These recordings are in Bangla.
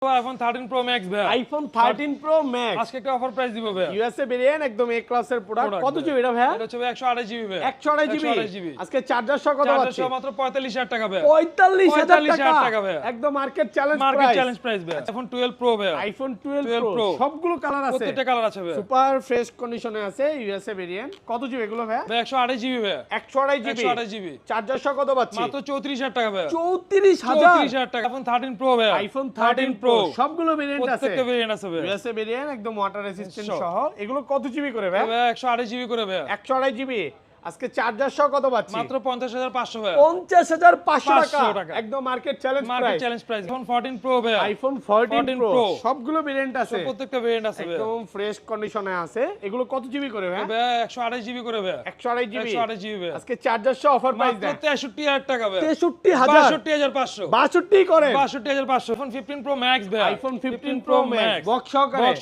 iPhone 13 Pro Max ভাই iPhone 13 Pro Max আজকে একটা অফার প্রাইস দিব ভাই ইউএসএ ভেরিয়েন্ট একদম এ ক্লাসের প্রোডাক্ট কত জিবি এটা ভাই এটা হচ্ছে 128 জিবি ভাই 128 জিবি আজকে চার্জার সহ কত পাচ্ছি মাত্র 45000 টাকা ভাই 45000 টাকা ভাই একদম মার্কেট চ্যালেঞ্জ প্রাইস ভাই iPhone 12 Pro ভাই iPhone 12 Pro সবগুলো কালার আছে প্রত্যেকটা কালার আছে ভাই সুপার ফ্রেশ কন্ডিশনে আছে ইউএসএ ভেরিয়েন্ট কত জিবি এগুলো ভাই 128 জিবি ভাই 128 জিবি চার্জার সহ কত পাচ্ছি মাত্র 34000 টাকা ভাই 34000 টাকা iPhone 13 Pro ভাই iPhone 13 Pro সবগুলো ভেরিয়েন্ট আছে প্রত্যেকটা ভেরিয়েন্ট আছে ভাই ইউএসএ ভেরিয়েন্ট একদম ওয়াটার রেজিস্ট্যান্ট সহ এগুলো কত জিবি করে ভাই 128 জিবি করে ভাই 128 জিবি আজকে চার্জার সহ কত পাচ্ছি মাত্র 50500 ভাই 50500 টাকা একদম market challenge price iPhone 14 Pro ভাই iPhone 14 Pro সবগুলো ভেরিয়েন্ট আছে প্রত্যেকটা ভেরিয়েন্ট আছে ভাই একদম ফ্রেশ কন্ডিশনে আছে এগুলো কত জিবি করে ভাই 128 জিবি করে ভাই 128 জিবি ভাই আজকে চার্জার সহ অফার প্রাইস দেন 63000 টাকা ভাই 63500 62 করে 62500 iPhone 15 Pro Max ভাই iPhone 15 Pro Max বক্স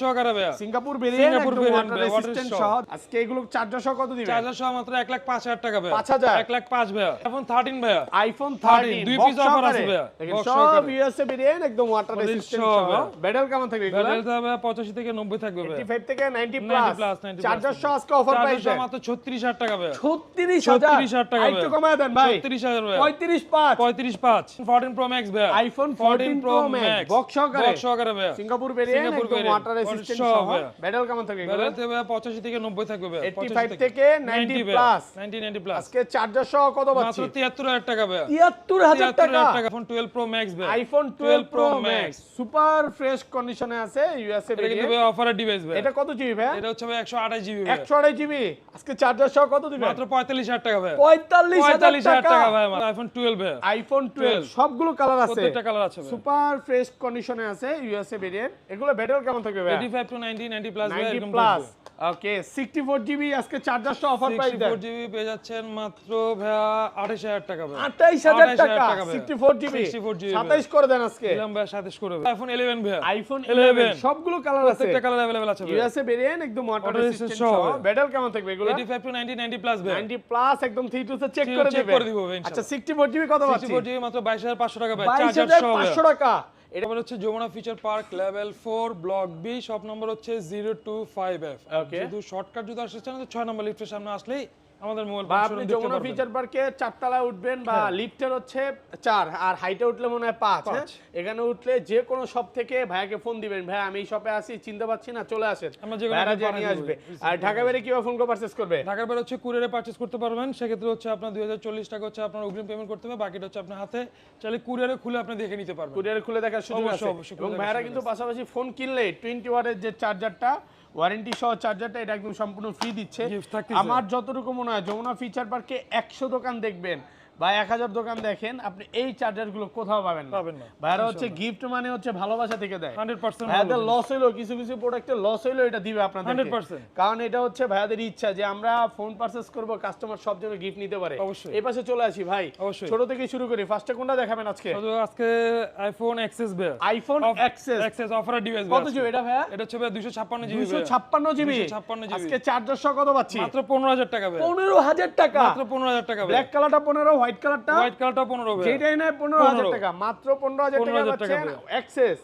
সহকারে ভাই সিঙ্গাপুর ভেরিয়েন্ট ওয়াটার রেজিস্ট্যান্ট সহ আজকে এগুলো চার্জার সহ কত দিবেন চার্জার সহ মাত্র 1,05,000 টাকা ভাই 5000 1,05,000 ভাই iPhone 13 ভাই iPhone 13 দুই পিস অফার আছে ভাই দেখেন সব ইউএসএ ভেরিয়েন্ট একদম ওয়াটার রেজিস্ট্যান্ট সহ ব্যাটাল কেমন থাকবে এগুলো ব্যাটারি থাকবে 85 থেকে 90 থাকবে ভাই 85 থেকে 90 প্লাস চার্জার সহ আজকে অফার প্রাইস চার্জার মাত্র 36000 টাকা ভাই 36000 টাকা একটু কমায় দেন ভাই 36000 ভাই 355 14 Pro Max ভাই iPhone 14 Pro Max বক্স সহকারে ভাই সিঙ্গাপুর ভেরিয়েন্ট একদম ওয়াটার রেজিস্ট্যান্ট সহ ব্যাটাল কেমন থাকবে এগুলো ব্যাটারি থাকবে 85 থেকে 90 থাকবে ভাই 85 থেকে 90 প্লাস 90 প্লাস আজকে চার্জার সহ কত পাচ্ছি মাত্র 73000 টাকা ভাই 73000 টাকা iPhone 12 Pro Max ভাই iPhone 12 Pro Max super fresh কন্ডিশনে আছে ইউএসএ এটা কিন্তু ভেরিয়েন্ট অফারের ডিভাইস ভাই এটা কত জিবি ভাই এটা হচ্ছে ভাই 128 জিবি ভাই 128 জিবি আজকে চার্জার সহ কত দিবেন মাত্র 45000 টাকা ভাই 45000 টাকা ভাই iPhone 12 ভাই iPhone 12 সবগুলো কালার আছে প্রত্যেকটা কালার আছে ভাই সুপার ফ্রেশ কন্ডিশনে আছে ইউএসএ ভেরিয়েন্ট এগুলো ব্যাটারি কেমন থাকবে ভাই 85 to 90 প্লাস ভাই 90 প্লাস ওকে 64 জিবি আজকে চার্জার সহ অফার প্রাইস দেন 64 জিবি পেয়ে যাচ্ছেন মাত্র ভাই 28000 টাকা ভাই 28000 টাকা 64 জিবি 27 করে দেন আজকে দিলাম ভাই 27 করে ভাই iPhone 11 ভাই iPhone 11 সবগুলো কালার আছে প্রত্যেকটা কালার अवेलेबल আছে ভাই ইউএসএ ভেরিয়েন্ট একদম ওয়াটার রেজিস্ট্যান্ট সহ ব্যাটারি কেমন থাকবে এগুলো 85 to 90 প্লাস ভাই 90 প্লাস একদম 3 টু চেক করে দিব ভাই আচ্ছা 64 জিবি কত পাচ্ছি 64 জিবি মাত্র 22500 টাকা ভাই চার্জার সহ 22500 টাকা এটা হচ্ছে Jamuna Future Park level 4 block B shop number হচ্ছে 025F যদি শর্টকাট যদি আসতে চান তো 6 নম্বর লিফটের সামনে আসলেই আমাদের মোবাইল বা আপনি যমুনা ফিচার পার্কে 4 তলায় উঠবেন বা লিফটের হচ্ছে 4 আর হাইটে উঠলে মনে হয় 5 এখানে উঠলে যে কোনো শপ থেকে ভাইয়াকে ফোন দিবেন ভাই আমি এই শপে আসি চিনতে পাচ্ছি না চলে আসেন ভাইরা নিয়ে আসবে আর ঢাকা বাইরে কিভাবে ফোন করে পারচেজ করবে ঢাকার বাইরে হচ্ছে কুরিয়ারে পারচেজ করতে পারবেন সেক্ষেত্রে হচ্ছে আপনার 2040 টাকা হচ্ছে আপনার অগ্রিম পেমেন্ট করতে হবে বাকিটা হচ্ছে আপনার হাতে চাইলে কুরিয়ারে খুলে আপনি দেখে নিতে পারবেন কুরিয়ারে খুলে দেখার সুযোগ আছে এবং ভাইরা কিন্তু পাশাপাশি ফোন কিনলে 20 ওয়াটের যে চার্জারটা ওয়ারেন্টি সহ চার্জারটা এটা একদম সম্পূর্ণ ফ্রি দিচ্ছে আমার যতটুকু মনে হয় যমুনা ফিচার পার্কে 100 দোকান দেখবেন বা 1000 দোকান দেখেন আপনি এই চার্জার গুলো কোথাও পাবেন না ভাইরা হচ্ছে গিফট মানে হচ্ছে ভালোবাসা থেকে দেয় 100% ভাইয়াদের লস হইলো কিছু প্রোডাক্টে লস হইলো এটা দিবে আপনাদের 100% কারণ এটা হচ্ছে ভাইয়াদের ইচ্ছা যে আমরা ফোন পারচেজ করব কাস্টমার সব জন্য গিফট নিতে পারে এই পাশে চলে আসি ভাই ছোট থেকে শুরু করি ফার্স্টে কোনটা দেখাবেন আজকে আইফোন এক্সএস ভাই আইফোন এক্সএস অফার ডিভাইস কত জিবি এটা ভাই এটা হচ্ছে 256 জিবি 256 জিবি আজকে চার্জার সহ কত পাচ্ছি মাত্র 15000 টাকা ভাই 15000 টাকা মাত্র 15000 টাকা ভাই ব্ল্যাক কালারটা 15 হোয়াইট কালারটা 15 ভাই যেটাই নাই 15000 টাকা মাত্র 15000 টাকা পাচ্ছেন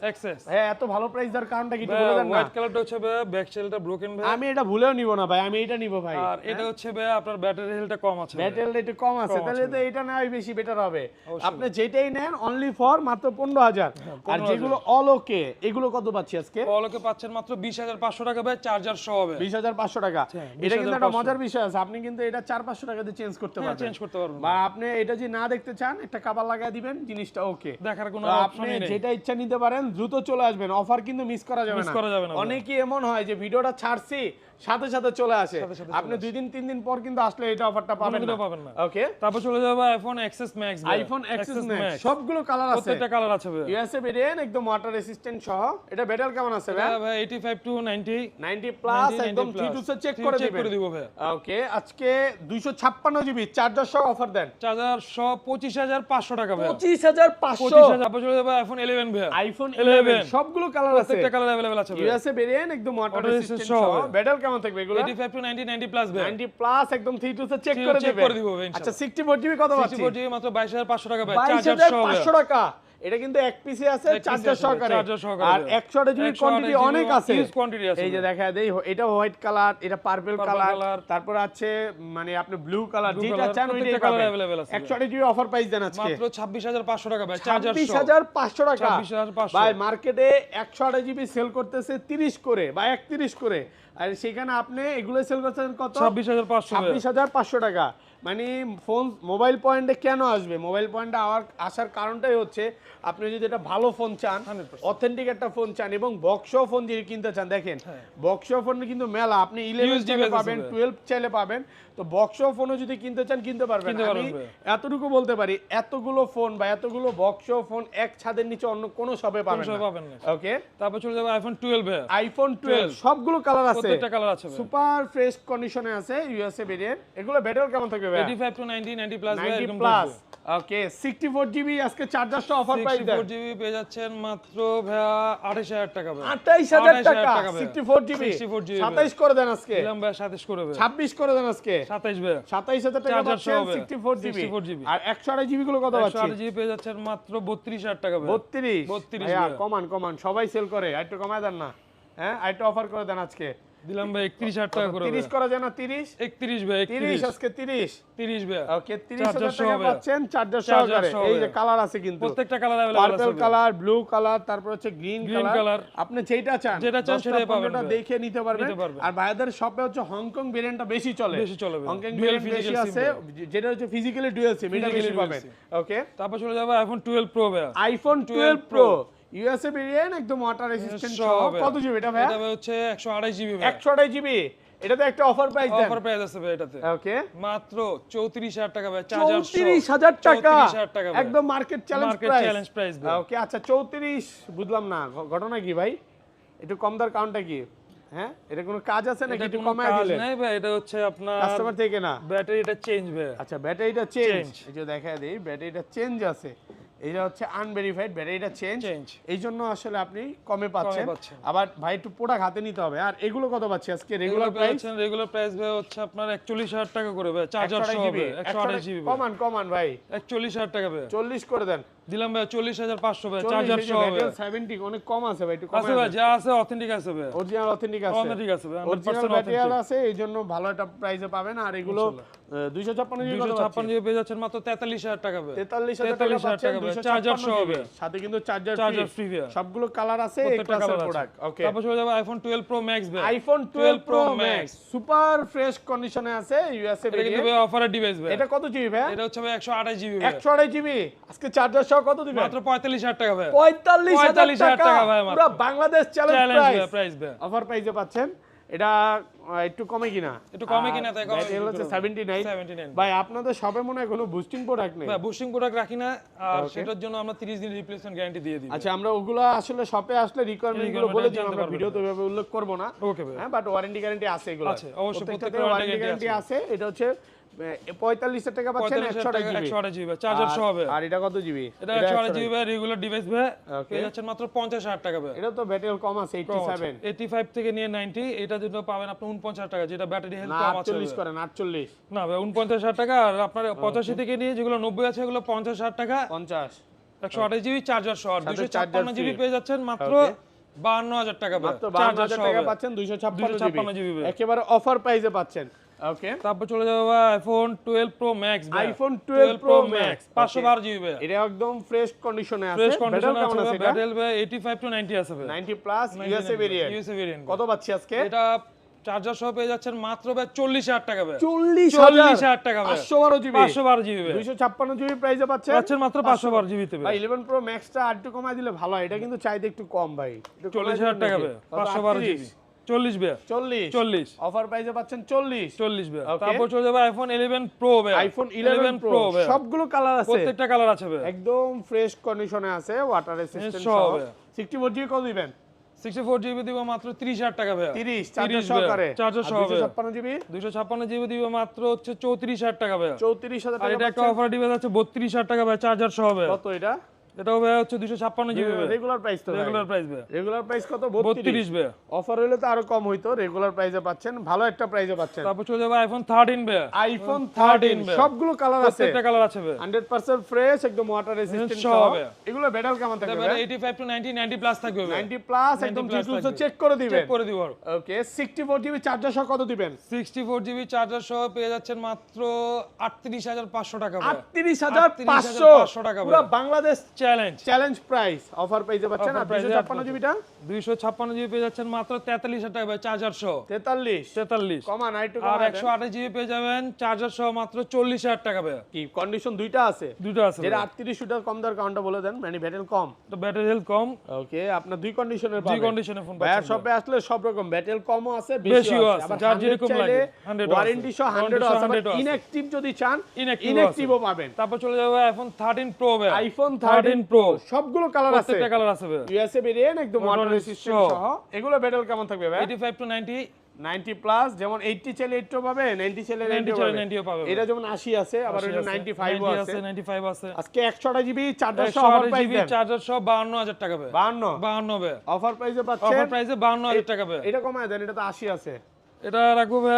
এক্সেস হ্যাঁ এত ভালো প্রাইস দেওয়ার কারণটা কি একটু বলে দেন না হোয়াইট কালারটা হচ্ছে ভাই ব্যাক সেলটা ব্রোকেন ভাই আমি এটা ভুলেও নিব না ভাই আমি এটা নিব ভাই আর এটা হচ্ছে ভাই আপনার ব্যাটারি হেলথটা কম আছে ব্যাটারি একটু কম আছে তাহলে তো এটা নাই বেশি বেটার হবে আপনি যেটাই নেন অনলি ফর মাত্র 15000 আর যেগুলো অল ওকে এগুলো কত পাচ্ছি আজকে অল ওকে পাচ্ছেন মাত্র 20500 টাকা ভাই চার্জার সহ হবে 20500 টাকা এটা কিন্তু একটা মজার বিষয় আছে আপনি কিন্তু এটা 4-500 টাকা দিয়ে চেঞ্জ করতে পারবেন বা আপনি এটা যদি না দেখতে চান একটা কভার লাগায় দিবেন জিনিসটা ওকে দেখার কোনো আপনি যেটা ইচ্ছা নিতে পারেন দ্রুত চলে আসবেন অফার কিন্তু মিস করা যাবে না অনেকেই এমন হয় যে ভিডিওটা ছাড়ছি সাথে সাথে চলে আসে আপনি 2 দিন 3 দিন পর কিন্তু আসলে এটা অফারটা পাবেন না ওকে তারপর চলে যাব iPhone XS max iPhone XS max সবগুলো কালার আছে প্রত্যেকটা কালার আছে ভাই ইউএসএ ভেরিয়েন্ট একদম ওয়াটার রেজিস্ট্যান্ট সহ এটা ব্যাটারি কেমন আছে ভাই 85 টু 90 প্লাস একদম 3 টু চেক করে দিব ভাই ওকে আজকে 256 জিবি চার্জার সহ অফার দেন চার্জার সহ 25500 টাকা ভাই 25500 তারপর চলে যাব আইফোন 11 ভাই আইফোন 11 সবগুলো কালার আছে প্রত্যেকটা কালার अवेलेबल আছে ভাই ইউএসএ ভেরিয়েন্ট একদম ওয়াটার রেজিস্ট্যান্ট সহ ব্যাটারি কেমন থাকবে এগুলো 85 টু 90 প্লাস ভাই 90 প্লাস একদম 3 টু চেক করে দিব আচ্ছা 64 জিবি কত পাচ্ছি 64 জিবি মাত্র 22500 টাকা ভাই চার্জার সহ 22500 টাকা এটা কিন্তু এক পিসে আছে চার্জার সহকারে, আর 128 জিবি কোয়ান্টিটি অনেক আছে, এই যে দেখা দেই, এটা হোয়াইট কালার, এটা পার্পল কালার, তারপর আছে মানে আপনি ব্লু কালার, যেটা চান ওইটাই পাবেন। 128 জিবি অফার প্রাইস দেন আজকে মাত্র 26500 টাকা ভাই, চার্জার 26500 টাকা 26500 ভাই। মার্কেটে 128 জিবি সেল করতেছে 30 করে বা 31 করে, আর সেখানে আপনি এগুলো সেল করতেছেন কত? 26500 টাকা। মানে ফোন মোবাইল পয়েন্টে কেন আসবে? মোবাইল পয়েন্টে আসার কারণটাই হচ্ছে আপনি যদি একটা ভালো ফোন চান, অথেন্টিক একটা ফোন চান এবং বক্স ফোন যদি কিনতে চান, দেখেন বক্স ফোন কিন্তু মেলা, আপনি 11 চাইলে পাবেন, 12 চাইলে পাবেন, তো বক্স ফোনও যদি কিনতে চান কিনতে পারবেন। আমি এতটুকু বলতে পারি, এতগুলো ফোন বা এতগুলো বক্স ফোন এক ছাদের নিচে অন্য কোনো শপে পাবেন না। ওকে, তারপর চলে যাবে আইফোন 12 ভাই। আইফোন 12 সবগুলো কালার আছে, প্রত্যেকটা কালার আছে, সুপার ফ্রেশ কন্ডিশনে আছে, ইউএসএ ভেরিয়েন্ট। এগুলো ব্যাটারি কেমন থাকবে ভাই? 85 টু 90, 90 প্লাস ভাই, 90 প্লাস। ওকে, 64 জিবি আজকে চার্জার সহ অফার প্রাইস দেন। 64 জিবি পেয়ে যাচ্ছেন মাত্র ভাই 28000 টাকা ভাই, 28000 টাকা 64 জিবি 27 করে দেন আজকে। দিলাম ভাই 27 করে ভাই, 26 করে দেন আজকে, 27 ভাই, 27000 টাকা পাচ্ছেন 64 জিবি। আর 128 জিবি গুলো কত পাচ্ছেন? 128 জিবি পেয়ে যাচ্ছেন মাত্র 32000 টাকা ভাই। 32 ভাই, কমান সবাই সেল করে, আরেকটু কমায় দেন না, হ্যাঁ আরেকটু অফার করে দেন আজকে। দিলাম ভাই 31000 টাকা করে, 30 করা যায় না? 30 31 ভাই, 30 আজকে 30 ভাই। ওকে, 30000 টাকা পাচ্ছেন চার্জার সহকারে। এই যে কালার আছে কিন্তু প্রত্যেকটা কালার अवेलेबल আছে, পার্পল কালার, ব্লু কালার, তারপর হচ্ছে গ্রিন কালার, আপনি যেটা চান সেটাই পাবেন, দেখে নিতে পারবেন। আর ভাইদের শপে হচ্ছে হংকং ভেরিয়েন্টটা বেশি চলে, হংকং ভেরিয়েন্ট বেশি আছে, যেটা হচ্ছে ফিজিক্যালি ডুয়াল সিম, এটা বেশি পাবেন। ওকে, তারপর চলে যাবে আইফোন 12 প্রো ভাই, আইফোন 12 প্রো ইউএসএ ভেরিয়েন্ট, একদম ওয়াটার রেজিস্ট্যান্ট সহ। কত জিবি এটা ভাই? এটা হচ্ছে 128 জিবি ভাই, 128 জিবি। এটাতে একটা অফার প্রাইস দেন। অফার প্রাইস আছে ভাই এটাতে, ওকে, মাত্র 34000 টাকা ভাই, 34000 টাকা 34000 টাকা একদম মার্কেট চ্যালেঞ্জ প্রাইস ভাই। ওকে, আচ্ছা 34 বুঝলাম না, ঘটনা কি ভাই? একটু কম দার কাউন্টটা কি? হ্যাঁ, এটা কোনো কাজ আছে নাকি একটু কমায় দিলেন? নাই ভাই, এটা হচ্ছে আপনার কাস্টমার থেকে না, ব্যাটারিটা চেঞ্জ ভাই। আচ্ছা, ব্যাটারিটা চেঞ্জ, এই যে দেখায় দেই, ব্যাটারিটা চেঞ্জ আছে, এইটা হচ্ছে আনভেরিফাইড, ব্যাটারিটা চেঞ্জ, এই জন্য আসলে আপনি কমে পাচ্ছেন। আবার ভাই একটু প্রোডাক্ট হাতে নিতে হবে। আর এগুলো কত পাচ্ছি আজকে রেগুলার প্রাইস? রেগুলার প্রাইস ভাই হচ্ছে আপনার 41000 টাকা করে ভাই, চার্জার সহ 128 জিবি। কমান ভাই, 41000 টাকা ভাই, 40 করে দেন। দিলাম ভাই 40500 ভাই, চার্জার সহ 70 অনেক কম আছে ভাই, একটু কম আছে ভাই, যা আছে অথেন্টিক আছে ভাই, অরিজিনাল অথেন্টিক আছে, অথেন্টিক আছে ভাই, অরিজিনাল ম্যাটেরিয়াল আছে, এইজন্য ভালো একটা প্রাইসে পাবেন। আর এগুলো 256 জিবি, 256 জিবি পেয়ে যাচ্ছেন মাত্র 43000 টাকা ভাই, 43000 টাকা পাচ্ছেন, চার্জার সহ সাথে কিন্তু চার্জার ফ্রি। ভাই, সবগুলো কালার আছে, এই ক্লাসের প্রোডাক্ট। ওকে, তারপর চলে যাবে আইফোন 12 প্রো ম্যাক্স ভাই, iPhone 12 pro max super fresh কন্ডিশনে আছে, ইউএসএ এটা কিন্তু ভাই অফারের ডিভাইস ভাই। এটা কত জিবি ভাই? এটা হচ্ছে ভাই 128 জিবি ভাই, 128 জিবি আজকে চার্জার সহ কত দিবেন? মাত্র 45000 টাকা ভাই, 45000 টাকা ভাই, পুরো বাংলাদেশ চ্যালেঞ্জ প্রাইস ভাই, অফার প্রাইসে পাচ্ছেন। এটা একটু কমে কিনা, তাই কমে, এটা হচ্ছে 79 ভাই। আপনাদের সবে মনে হয় কোনো বুস্টিং প্রোডাক্ট নেই ভাই, বুস্টিং প্রোডাক্ট রাখি না, আর সেটার জন্য আমরা 30 দিন রিপ্লেসমেন্ট গ্যারান্টি দিয়ে দিই। আচ্ছা, আমরা ওগুলো আসলে শপে আসলে রিকোয়ারমেন্ট গুলো বলে দিই, আমরা ভিডিওতে এভাবে উল্লেখ করব না। ওকে ভাই, হ্যাঁ, বাট ওয়ারেন্টি গ্যারান্টি আছে, এগুলো আছে অবশ্যই, প্রত্যেকটা ওয়ারেন্টি গ্যারান্টি আছে। এটা হচ্ছে 45000 টাকা পাচ্ছেন, 128 জিবি চার্জার সহ হবে। আর এটা কত জিবি? এটা 128 জিবি ভাই, রেগুলার ডিভাইস ভাই, পেয়ে যাচ্ছেন মাত্র 50000 টাকা ভাই। এটা তো ব্যাটারি কম আছে, 85 থেকে নিয়ে 90, এটা যদি পাবেন আপনি 49000 টাকা, যেটা ব্যাটারি হেলথ কম আছে। 48 করেন, 48 না ভাই, 49000 টাকা। আর আপনার 85 থেকে নিয়ে যেগুলো 90 আছে, এগুলো 50000 টাকা, 50 128 জিবি চার্জার সহ। 256 জিবি পেয়ে যাচ্ছেন মাত্র 52000 টাকা ভাই, মাত্র 52000 টাকা পাচ্ছেন, 256 জিবি একেবারে অফার প্রাইসে পাচ্ছেন। ওকে, তারপর চলে যাবে আইফোন 12 প্রো ম্যাক্স ভাই, আইফোন 12 প্রো ম্যাক্স 512 জিবি ভাই, এটা একদম ফ্রেশ কন্ডিশনে আছে, ফ্রেশ কন্ডিশনে আছে, ব্যাটারি ভাই 85 টু 90 আছে ভাই, 90 প্লাস ইউএসএ ভেরিয়েন্ট। কত পাচ্ছি আজকে? এটা চার্জার সহ পেয়ে যাচ্ছেন মাত্র ভাই 40000 টাকা ভাই, 40000 টাকা ভাই, 512 জিবি, 512 জিবি ভাই, 256 জিবি প্রাইসে পাচ্ছেন মাত্র 512 জিবি তে ভাই। 11 প্রো ম্যাক্সটা আরেকটু কমায় দিলে ভালো হয়, এটা কিন্তু চাইতে একটু কম ভাই, 40000 টাকা ভাই, 512 জিবি, 40 ভাই, 40 অফার প্রাইসে পাচ্ছেন, 40 ভাই। তারপর চলে যাবে আইফোন 11 প্রো ভাই, আইফোন 11 প্রো ভাই, সবগুলো কালার আছে, প্রত্যেকটা কালার আছে ভাই, একদম ফ্রেশ কন্ডিশনে আছে, ওয়াটার রেজিস্ট্যান্ট সহ। 64 জিবি কত দিবেন? 64 জিবি দিব মাত্র 30000 টাকা ভাই, 30 চার্জার সহকারে, চার্জার সহ 256 জিবি, 256 জিবি দিব মাত্র হচ্ছে 34000 টাকা ভাই, 34000 আর টাকা। এটা একটা অফার ডিভাইস আছে 32000 টাকা ভাই, চার্জার সহ ভাই। কত এটা? এটাও ভাই হচ্ছে 256 জিবি রেগুলার প্রাইস তো রেগুলার প্রাইস ভাই রেগুলার প্রাইস কত 32 ভাই অফার হলে তো আরো কম হইতো রেগুলার প্রাইসে পাচ্ছেন ভালো একটা প্রাইসে পাচ্ছেন তারপর চলে যাবে আইফোন 13 ভাই আইফোন 13 সবগুলো কালার আছে প্রত্যেকটা কালার আছে ভাই 100% ফ্রেশ একদম ওয়াটার রেজিস্ট্যান্ট সহ এগুলো ব্যাটাল কেমন থাকবে ভাই 85 টু 90 90 প্লাস থাকবে ভাই 90 প্লাস একদম ডিটেইলস চেক করে দিবেন চেক করে দিব ওকে 64 জিবি চার্জার সহ কত দিবেন 64 জিবি চার্জার সহ পেয়ে যাচ্ছেন মাত্র 38500 টাকা ভাই 38500 টাকা পুরো বাংলাদেশ চ্যালেঞ্জ প্রাইস অফার পেয়ে যাচ্ছেন আর 256 জিবিটা 256 জিবি পেয়ে যাচ্ছেন মাত্র 43000 টাকা ভাই চার্জার সহ 43 কমান আইটু আর 128 জিবি পেয়ে যাবেন চার্জার সহ মাত্র 40000 টাকা ভাই কি কন্ডিশন দুইটা আছে যেটা 38 শুটার কম দর কাউন্টটা বলে দেন মানে ব্যাটারি কম তো ব্যাটারি হেলথ কম ওকে আপনার দুই কন্ডিশনের পাবেন দুই কন্ডিশনে ফোন ভাই শপে আসলে সব রকম ব্যাটারি কমও আছে বেশিও আছে আবার যার যেরকম লাগে 100 ওয়ারেন্টি সহ 100 আছে আবার ইনঅ্যাকটিভ যদি চান ইনঅ্যাকটিভও পাবেন তারপর চলে যাবে আইফোন 13 প্রো ভাই আইফোন 13 প্রো সবগুলো কালার আছে প্রত্যেকটা কালার আছে ভাই ইউএসএ ভেরিয়েন্ট একদম ওয়াটার রেজিস্ট্যান্ট সহ এগুলো ব্যাটারি কেমন থাকবে ভাই 85 টু 90 প্লাস যেমন 80 চাইলে 80 পাবে 90 চাইলে 90 পাবে এটা যেমন 80 আছে আবার এটা 95 আছে 95 আছে আজকে 128 জিবি চার্জার সহ অফার প্রাইস দেন চার্জার সহ 52000 টাকা ভাই 52 ভাই অফার প্রাইসে পাচ্ছেন অফার প্রাইসে 52000 টাকা ভাই এটা কমায় দেন এটা তো 80 আছে এটা রাখবো ভাই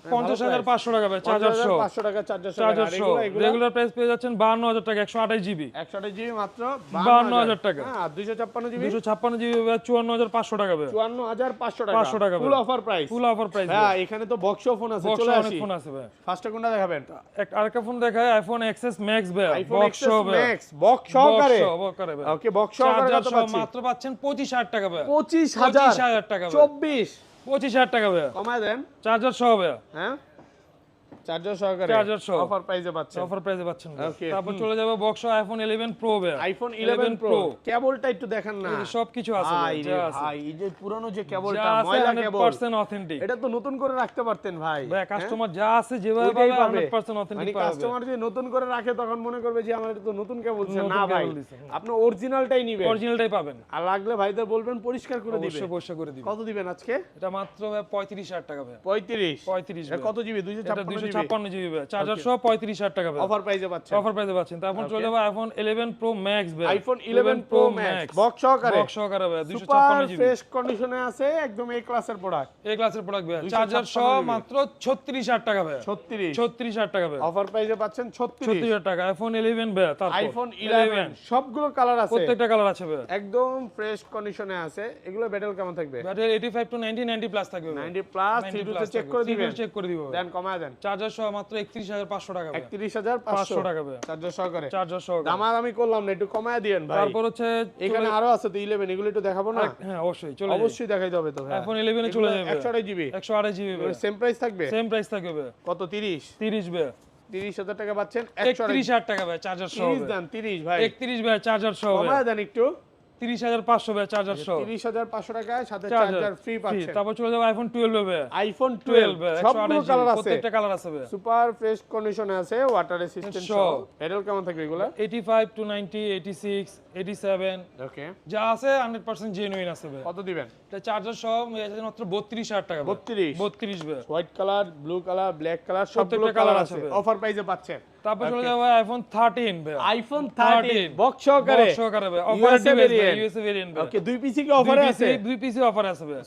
50500 টাকা ভাই চার্জার সহ 500 টাকা চার্জার সহ রেগুলার প্রাইস পেয়ে যাচ্ছেন 52000 টাকা 128 জিবি মাত্র 52000 টাকা হ্যাঁ 256 জিবি 54500 টাকা ভাই 54500 টাকা ফুল অফার প্রাইস হ্যাঁ এখানে তো বক্স ফোন আছে চলে আসি ফোন আছে ভাই ফার্স্টে কোনটা দেখাবেন আরেকটা ফোন দেখায় আইফোন এক্সএস ম্যাক্স ভাই বক্স সহকারে ভাই ওকে বক্স সহকারে কত পাচ্ছি মাত্র পাচ্ছেন 25000 টাকা ভাই 25000 টাকা 25000 টাকা ভাই কমায় দেন চার্জার সহ ভাই হ্যাঁ চার্জার সহকারে অফার প্রাইসে পাচ্ছেন তারপর চলে যাবে বক্স আইফোন 11 প্রো ভাই আইফোন 11 প্রো কেবলটা একটু দেখেন না সবকিছু আছে ভাই এই যে পুরনো যে কেবলটা ময়লা কেবল 100% অথেন্টিক এটা তো নতুন করে রাখতে পারতেন ভাই কাস্টমার যা আছে যেভাবে পাবে 100% অথেন্টিক পাবে কাস্টমার যদি নতুন করে রাখে তখন মনে করবে যে আমার এটা তো নতুন কেবল না ভাই আপনি অরিজিনালটাই নেবেন অরিজিনালটাই পাবেন আর লাগলে ভাইদের বলবেন পরিষ্কার করে দিবে অবশ্যই করে দিবেন কত দিবেন আজকে এটা মাত্র ভাই 35000 টাকা ভাই 35 এটা কত জিবি 256 জিবি চার্জার সহ 35000 টাকা ভাই অফার প্রাইসে পাচ্ছেন তারপর চলে যাবে আইফোন 11 প্রো ম্যাক্স ভাই আইফোন 11 প্রো ম্যাক্স বক্স সহকারে ভাই 256 জিবি ফ্রেশ কন্ডিশনে আছে একদম এ ক্লাসের প্রোডাক্ট ভাই চার্জার সহ মাত্র 36000 টাকা ভাই 36000 টাকা ভাই অফার প্রাইসে পাচ্ছেন 36000 টাকা আইফোন 11 ভাই তারপর আইফোন 11 সবগুলো কালার আছে প্রত্যেকটা কালার আছে ভাই একদম ফ্রেশ কন্ডিশনে আছে এগুলো ব্যাটারি কেমন থাকবে ব্যাটারি 85 টু 90 প্লাস থাকবে 90 প্লাস থ্রিডুতে চেক করে দিবেন দেন কমায় দেন চার্জার সহ মাত্র 31500 টাকা 31500 টাকা ভাই চার্জার সহকারে দামাদামি করলাম না একটু কমায় দিয়েন ভাই তারপর হচ্ছে এখানে আরো আছে তো 11 এগুলো একটু দেখাবো না হ্যাঁ অবশ্যই দেখাই হবে তো আইফোন 11 এ চলে যাবে 128 জিবি সেম প্রাইস থাকবে কত 30 ভাই 30000 টাকা পাচ্ছেন 31000 টাকা ভাই চার্জার সহ 30 দেন 30 ভাই 31 ভাই চার্জার সহ কমায় দেন একটু 30500 ভাই চার্জার সহ 30500 টাকায় সাথে চার্জার ফ্রি পাচ্ছেন তারপর চলে যাবে আইফোন 12 ভাই আইফোন 12 সবগুলো কালার আছে প্রত্যেকটা কালার আছে ভাই সুপার ফ্রেশ কন্ডিশনে আছে ওয়াটার রেজিস্ট্যান্ট সহ ব্যাটারি কেমন থাকবে এগুলা 85 টু 90 86 87 ওকে যা আছে 100% জেনুইন আছে ভাই কত দিবেন এটা চার্জার সহ মাত্র 32000 টাকা 32 ভাই white colour blue colour black colour সবগুলো কালার আছে অফার প্রাইসে পাচ্ছেন তারপর চলে যাবে আইফোন 13 ভাই আইফোন 13 বক্স সহকারে ভাই অফার ইউএসএ ভেরিয়েন্ট ওকে দুই পিসি কি অফারে আছে দুই পিসি অফার আছে ভাই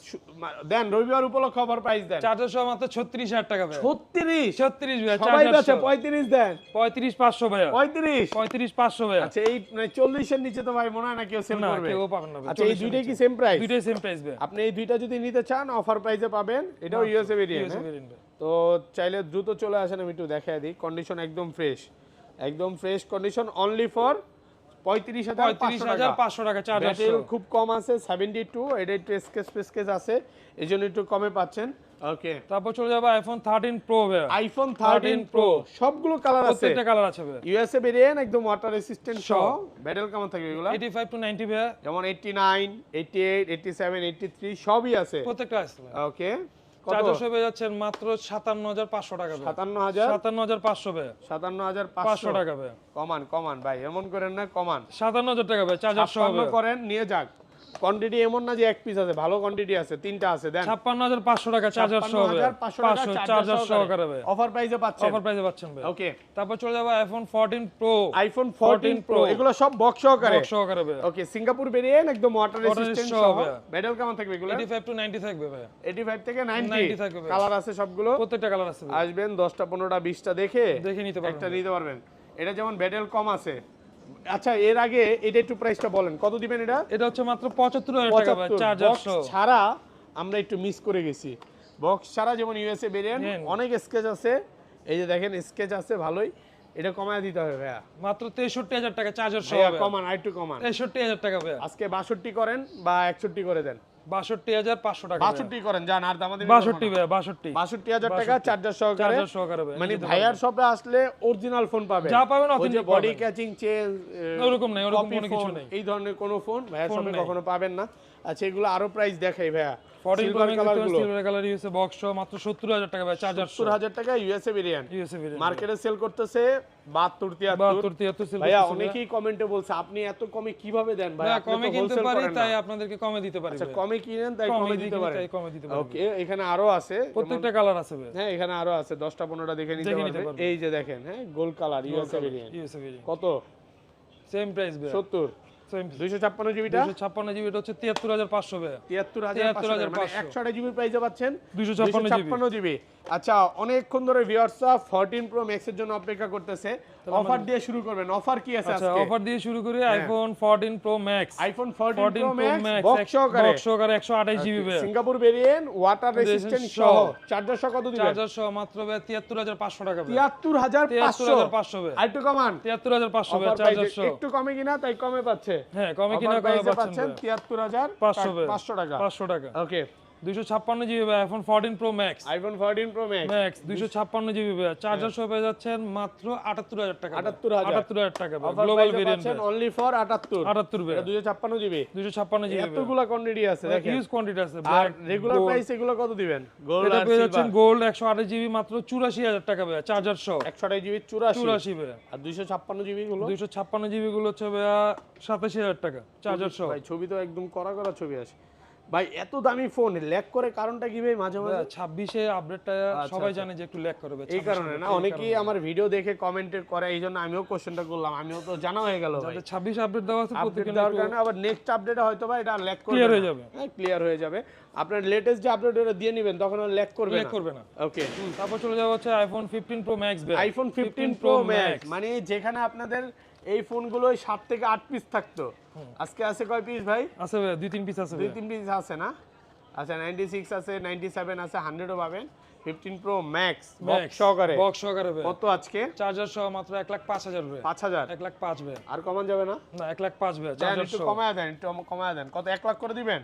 দেন রবিবার উপলক্ষে অফার প্রাইস দেন চার্জার সহ মাত্র 36000 টাকা ভাই 36 ভাই সবাই আছে 35 দেন 35500 ভাই 35500 ভাই আচ্ছা এই মানে 40 এর নিচে তো ভাই মনে হয় না কেউ সেল করবে না কেউ পাবেন না আচ্ছা এই দুইটাই কি সেম প্রাইস দুইটাই সেম প্রাইস ভাই আপনি এই দুইটা যদি নিতে চান অফার প্রাইসে পাবেন এটাও ইউএসএ ভেরিয়েন্ট তো চাইলে দ্রুত চলে আসেন আমি একটু দেখাই দিই কন্ডিশন একদম ফ্রেশ কন্ডিশন অনলি ফর 35500 টাকা চার্জার খুব কম আছে 72 এটা একটু স্কেচ আছে এইজন্য একটু কমে পাচ্ছেন ওকে তারপর চলে যাবে আইফোন 13 প্রো ভাই আইফোন 13 প্রো সবগুলো কালার আছে প্রত্যেকটা কালার আছে ভাই ইউএসএ ভেরিয়েন্ট একদম ওয়াটার রেজিস্ট্যান্ট সহ ব্যাটারি কেমন থাকবে এগুলো 85 টু 90 ভাই যেমন 89 88 87 83 সবই আছে প্রত্যেকটা আছে ওকে চার্জার সহ পেয়ে যাচ্ছেন মাত্র 57500 টাকা ভাই 57500 ভাই 57500 টাকা ভাই কমান ভাই এমন করেন না কমান 57000 টাকা ভাই চার্জার সহ করেন নিয়ে যাক কোয়ান্টিটি এমন না যে এক পিস আছে, ভালো কোয়ান্টিটি আছে, তিনটা আছে। দেন 56500 টাকা চার্জার সহ হবে, 500 চার্জার সহকারে হবে, অফার প্রাইসে পাচ্ছেন, অফার প্রাইসে পাচ্ছেন ভাই। ওকে, তারপর চলে যাবো আইফোন 14 প্রো, আইফোন 14 প্রো, এগুলো সব বক্স সহকারে, বক্স সহকারে ভাই। ওকে, সিঙ্গাপুর ভেরিয়েন্ট, একদম ওয়াটার রেজিস্ট্যান্ট সহ। মডেল কেমন থাকবে এগুলো? 85 টু 90 থাকবে ভাই, 85 থেকে 90 থাকবে। কালার আছে সবগুলো, প্রত্যেকটা কালার আছে ভাই। আসবেন 10টা 15টা 20টা দেখে নিতে পারবেন, একটা নিতে পারবেন। এটা যেমন ব্যাটেল কম আছে। আচ্ছা, এর আগে এটা একটু প্রাইসটা বলেন, কত দিবেন এটা? এটা হচ্ছে মাত্র 75000 টাকা ভাই, চার্জার সহ। ছাড়া আমরা একটু মিস করে গেছি, বক্স ছাড়া যেমন ইউএসএ ভেরিয়েন্ট অনেক স্কেচ আছে, এই যে দেখেন স্কেচ আছে ভালোই, এটা কমায় দিতে হবে ভাইয়া, মাত্র 63000 টাকা চার্জার সহ। কমান আরেকটু কমান, 63000 টাকা ভাই। আজকে 62 করেন বা 61 করে দেন, 62500 টাকা, 62 করেন, জান আর দামাদি 62 ভাই, 62000 টাকা চার্জার সহকারে, চার্জার সহকারে ভাই। মানে ভাইয়ার শপে আসলে অরিজিনাল ফোন পাবেন, যা পাবেন ওই যে অথেন্টিক বডি ক্যাচিং চেন ওরকম নেই, ওরকম কোনো কিছু নেই, এই ধরনের কোনো ফোন ভাইয়ার শপে কখনো পাবেন না। আচ্ছা, এগুলো আরো প্রাইস দেখাই ভাইয়া। 14 সিলভার কালার গুলো, সিলভার কালার ইউএসএ বক্স সহ মাত্র 70000 টাকা ভাই, চার্জার সহ। 70000 টাকা ইউএসএ ভেরিয়েন্ট, ইউএসএ ভেরিয়েন্ট মার্কেটে সেল করতেছে 72 73 সেল ভাইয়া। অনেকেই কমেন্টে বলছে আপনি এত কমে কিভাবে দেন ভাই? না, আপনি কমে তো কিনতে হোলসেল পারি করেন তাই না। আপনাদেরকে কমে দিতে পারি আচ্ছা, ভাই। কমে কিনেন তাই কমে দিতে পারেন, তাই কমে দিতে পারি। ওকে, এখানে আরো আছে, প্রত্যেকটা কালার আছে ভাই। হ্যাঁ এখানে আরো আছে, 10টা 15টা দেখে নিতে পারবেন। এই যে দেখেন, হ্যাঁ gold colour USA variant, USA variant কত? সেম প্রাইস ভাই, 70 সেম 256 জিবিটা, 256 জিবি, এটা হচ্ছে 73500 ভাই, 73500, মানে 100 জিবি প্রাইসে পাচ্ছেন 256 জিবি। আচ্ছা, অনেকক্ষণ ধরে ভিউয়ার্সরা 14 প্রো ম্যাক্স এর জন্য অপেক্ষা করতেছে, অফার দিয়ে শুরু করবেন। অফার কি আছে আচ্ছা, আজকে? অফার দিয়ে শুরু করি iPhone 14 pro max, iPhone 14 pro max box সহকারে, 128 জিবি ভাই, সিঙ্গাপুর ভেরিয়েন্ট, ওয়াটার রেজিস্ট্যান্ট সহ, চার্জার সহ কত দিবেন? চার্জার সহ মাত্র ভাই 73500 টাকা ভাই, 73500 ভাই, আরেকটু কমান, 73500 ভাই, চার্জার সহ। একটু কমে কিনা তাই কমে পাচ্ছে, হ্যাঁ কমে কিনা কমে পাচ্ছেন 73500 টাকা, 500 টাকা। ওকে, 256 জিবি ভাই, iPhone 14 pro max, iPhone 14 pro max 256 GB ভাই, চার্জার সহ পেয়ে যাচ্ছেন মাত্র 78000 টাকা, 78000 টাকা ভাই, গ্লোবাল ভেরিয়েন্ট অনলি ফর 78 ভাই, 256 জিবি, 256 জিবি, এতগুলা কোয়ান্টিটি আছে দেখেন, হিউজ কোয়ান্টিটি আছে। আর রেগুলার প্রাইস এগুলো কত দিবেন? গোল্ড এটা আর পেয়ে যাচ্ছেন সিলভার গোল্ড 128 জিবি মাত্র 84000 টাকা ভাই, চার্জার সহ 128 জিবি 84, ভাই, আর 256 জিবি গুলো 256 জিবি গুলো হচ্ছে ভাই 87000 টাকা, চার্জার সহ। ভাই ছবি তো একদম করা ছবি আসে ভাই, এত দামি ফোন ল্যাগ করে কারণটা কি ভাই? মাঝে মাঝে 26 এ আপডেটটা সবাই জানে যে একটু ল্যাগ করবে, এই কারণে না, অনেকেই আমার ভিডিও দেখে কমেন্টের করে, এইজন্য আমিও কোশ্চেনটা করলাম, আমিও তো জানা হয়ে গেল ভাই, 26 আপডেট দেওয়া আছে, আপডেট দেওয়ার কারণে আবার নেক্সট আপডেটে হয়তো ভাই এটা ল্যাগ করবে, ক্লিয়ার হয়ে যাবে, হ্যাঁ ক্লিয়ার হয়ে যাবে। আপনার লেটেস্ট যে আপডেট এটা দিয়ে নেবেন, তখন আর ল্যাগ করবে না। ওকে, তারপর চলে যাবে হচ্ছে আইফোন 15 প্রো ম্যাক্স ভাই, আইফোন 15 প্রো ম্যাক্স, মানে যেখানে আপনাদের এই ফোনগুলো 7 থেকে 8 পিস থাকতো, আজকে আছে কয় পিস ভাই? আছে ভাই 2-3 পিস আছে, 2-3 পিস আছে না? আচ্ছা, 96 আছে, 97 আছে, 100ও পাবেন। 15 প্রো ম্যাক্স বক্স সহকারে, ভাই, কত আজকে? চার্জার সহ মাত্র 1,05,000 ভাই, 5000, 1,05,000 ভাই, আর কমান যাবে না? না 1,05,000 ভাই, দেন চার্জার একটু সহ কমায় দেন, একটু কমায় দেন, কত 1 লাখ করে দিবেন?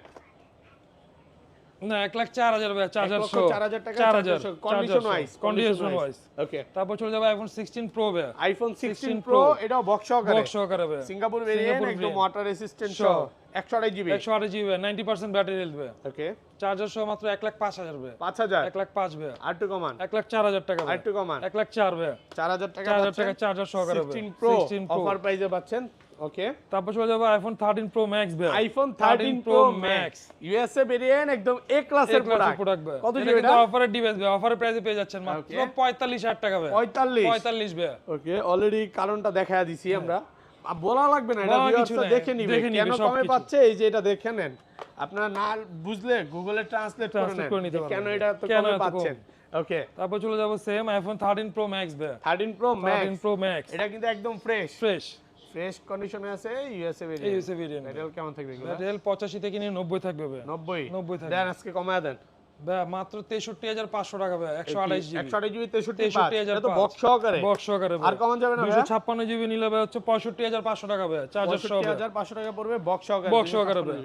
না 1,04,000 ভাই, চার্জার সহ 4000 টাকা, চার্জার সহ, কন্ডিশন ওয়াইজ। ওকে, তারপর চলে যাবে আইফোন 16 প্রো ভাই, আইফোন 16 প্রো, এটাও বক্স সহকারে ভাই, সিঙ্গাপুর ভেরিয়েন্ট, একদম ওয়াটার রেসিস্ট্যান্ট সহ, 128 জিবি, 128 জিবি, 90% ব্যাটারি হেলথ ভাই, ওকে, চার্জার সহ মাত্র 1,05,000 ভাই, 5000, 1,05,000 ভাই, আর একটু কমান, 1,04,000 টাকা ভাই, আর একটু কমান, 1,04,000 ভাই, 4000 টাকা, 4000 টাকা চার্জার সহকারে ভাই, 16 প্রো অফার প্রাইসে পাচ্ছেন। ওকে, তারপর চলে যাবে আইফোন 13 প্রো ম্যাক্স ভাই, iPhone 13 pro max USA variant, একদম এ ক্লাসের প্রোডাক্ট ভাই, কত জিবি এটা? অফারের ডিভাইস ভাই, অফারের প্রাইসে পেয়ে যাচ্ছেন মাত্র 45,000 টাকা ভাই, 45 ভাই। ওকে, অলরেডি কারণটা দেখায়া দিছি আমরা, বলা লাগবে না, এটা ভিউয়ার্সরা দেখে নিবে কেন কমে পাচ্ছে, এই যে এটা দেখে নেন, আপনারা না বুঝলে গুগলে ট্রান্সলেট করে নেন কেন এটা তো কমে পাচ্ছেন। ওকে, তারপর চলে যাব সেম আইফোন 13 প্রো ম্যাক্স ভাই, 13 প্রো ম্যাক্স, এটা এটা কিন্তু একদম ফ্রেশ কন্ডিশনে আছে, ইউএসএ ভেরিয়েন্ট। রেল কেমন থাকবে এগুলো? রেল 85 থেকে নিয়ে 90 থাকবে ভাই, 90 থাকবে। দেন আজকে কমায় দেন ভাই, মাত্র 63,500 টাকা ভাই, 128 জিবি, 128 জিবি 63,500, এটা তো বক্স সহকারে, আর কমান যাবে না, 256 জিবি নিলে ভাই হচ্ছে 65,500 টাকা ভাই, চার্জার সহ 65,500 টাকা পড়বে বক্স সহকারে, ভাই।